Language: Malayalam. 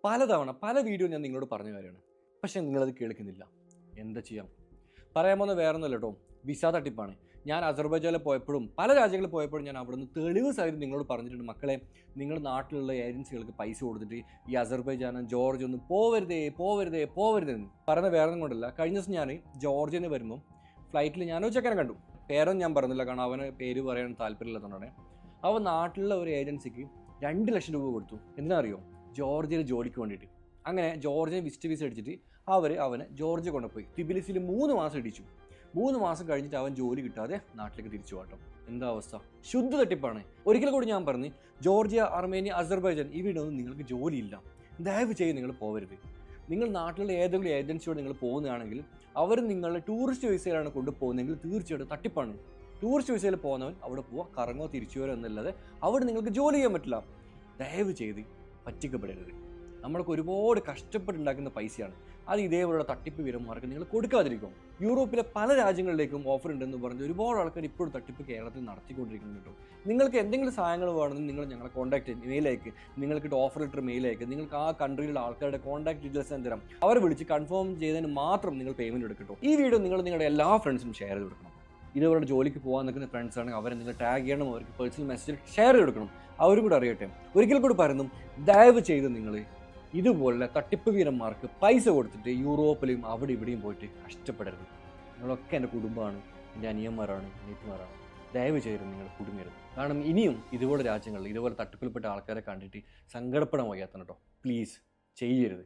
പലതവണ പല വീഡിയോ ഞാൻ നിങ്ങളോട് പറഞ്ഞ കാര്യമാണ്. പക്ഷേ നിങ്ങളത് കേൾക്കുന്നില്ല. എന്താ ചെയ്യാം? പറയാൻ പോകുന്ന വേറെ ഒന്നുമല്ല കേട്ടോ, വിസ തട്ടിപ്പാണ്. ഞാൻ അസർബൈജാനിൽ പോയപ്പോഴും പല രാജ്യങ്ങളിൽ പോയപ്പോഴും ഞാൻ അവിടുന്ന് തെളിവ് സഹിതം നിങ്ങളോട് പറഞ്ഞിട്ടുണ്ട്, മക്കളെ നിങ്ങളുടെ നാട്ടിലുള്ള ഏജൻസികൾക്ക് പൈസ കൊടുത്തിട്ട് ഈ അസർബൈജാനും ജോർജിയ ഒന്നും പോവരുതേന്ന് പറയുന്ന വേറെ ഒന്നും കൊണ്ടല്ല. കഴിഞ്ഞ ദിവസം ഞാൻ ജോർജിയയിൽ നിന്ന് വരുമ്പം ഫ്ലൈറ്റിൽ ഞാനോ ചെക്കനെ കണ്ടു. പേരൊന്നും ഞാൻ പറഞ്ഞില്ല, കാരണം അവന് പേര് പറയാൻ താല്പര്യമില്ലാത്തതുകൊണ്ടാണ്. അവൻ നാട്ടിലുള്ള ഒരു ഏജൻസിക്ക് 2 ലക്ഷം രൂപ കൊടുത്തു. എന്തിനാ അറിയോ? ജോർജിയയിൽ ജോലിക്ക് വേണ്ടിയിട്ട്. അങ്ങനെ ജോർജിയൻ വിസിറ്റ് വിസ അടിച്ചിട്ട് അവനെ ജോർജിയ കൊണ്ടുപോയി. ടിബിലിസിൽ 3 മാസം ഇടിച്ചു. 3 മാസം കഴിഞ്ഞിട്ട് അവൻ ജോലി കിട്ടാതെ നാട്ടിലേക്ക് തിരിച്ചു പോകട്ടോ. എന്താ അവസ്ഥ? ശുദ്ധ തട്ടിപ്പാണ്. ഒരിക്കൽ കൂടി ഞാൻ പറഞ്ഞു, ജോർജിയ, അർമേനിയ, അസർബൈജാൻ ഇവിടെ ഒന്നും നിങ്ങൾക്ക് ജോലിയില്ല. ദയവ് ചെയ്ത് നിങ്ങൾ പോകരുത്. നിങ്ങൾ നാട്ടിലുള്ള ഏതെങ്കിലും ഏജൻസിയോട് നിങ്ങൾ പോകുന്നതാണെങ്കിൽ അവർ നിങ്ങളുടെ ടൂറിസ്റ്റ് വിസയിലാണ് കൊണ്ടുപോകുന്നതെങ്കിൽ തീർച്ചയായിട്ടും തട്ടിപ്പാണ്. ടൂറിസ്റ്റ് വിസയിൽ പോകുന്നവൻ അവിടെ പോവുക, കറങ്ങോ തിരിച്ചു വരോ എന്നല്ലാതെ അവിടെ നിങ്ങൾക്ക് ജോലി ചെയ്യാൻ പറ്റില്ല. ദയവ് ചെയ്ത് പറ്റിക്കപ്പെടരുത്. നമ്മൾക്ക് ഒരുപാട് കഷ്ടപ്പെട്ടുണ്ടാക്കുന്ന പൈസയാണ്. അത് ഇതേപോലുള്ള തട്ടിപ്പ് വിവരന്മാർക്ക് നിങ്ങൾ കൊടുക്കാതിരിക്കും. യൂറോപ്പിലെ പല രാജ്യങ്ങളിലേക്കും ഓഫർ ഉണ്ടെന്ന് പറഞ്ഞ് ഒരുപാട് ആൾക്കാർ ഇപ്പോഴും തട്ടിപ്പ് കേരളത്തിൽ നടത്തിക്കൊണ്ടിരിക്കുന്നുണ്ട്. നിങ്ങൾക്ക് എന്തെങ്കിലും സഹായങ്ങൾ വേണമെങ്കിൽ നിങ്ങൾ ഞങ്ങളെ കോൺടാക്ട് മെയിലേക്ക്, നിങ്ങൾക്ക് ഓഫർ ലെറ്റർ മെയിലേക്ക്, നിങ്ങൾക്ക് ആ കൺട്രിയിലുള്ള ആൾക്കാരുടെ കോൺടാക്ട് ഡീറ്റെയിൽസ് ഞാൻ തരാം. അവരെ വിളിച്ച് കൺഫേം ചെയ്തതിന് മാത്രം നിങ്ങൾ പേയ്മെൻറ്റ് എടുക്കട്ടോ. ഈ വീഡിയോ നിങ്ങൾ നിങ്ങളുടെ എല്ലാ ഫ്രണ്ട്സിനും ഷെയർ ചെയ്ത് കൊടുക്കണം. ഇതേപോലെ ജോലിക്ക് പോകാൻ നിൽക്കുന്ന ഫ്രണ്ട്സ് ആണെങ്കിൽ അവരെ നിങ്ങൾ ടാഗ് ചെയ്യണം, അവർക്ക് പേഴ്സണൽ മെസ്സേജ് ഷെയർ ചെയ്ത് കൊടുക്കണം. അവരും കൂടെ അറിയട്ടെ. ഒരിക്കൽ കൂടി പറയുന്നു, ദയവ് ചെയ്ത് നിങ്ങൾ ഇതുപോലെ തട്ടിപ്പ് വീരന്മാർക്ക് പൈസ കൊടുത്തിട്ട് യൂറോപ്പിലും അവിടെ ഇവിടെയും പോയിട്ട് കഷ്ടപ്പെടരുത്. നിങ്ങളൊക്കെ എൻ്റെ കുടുംബമാണ്, എൻ്റെ അനിയന്മാരാണ്, അനിയത്തിമാരാണ്. ദയവ് ചെയ്ത് നിങ്ങൾ കുടുങ്ങരുത്. കാരണം ഇനിയും ഇതുപോലെ രാജ്യങ്ങളിൽ ഇതുപോലെ തട്ടിപ്പിൽപ്പെട്ട ആൾക്കാരെ കണ്ടിട്ട് സങ്കടപ്പെടാൻ വയ്യാത്തതാണ് കേട്ടോ. പ്ലീസ് ചെയ്യരുത്.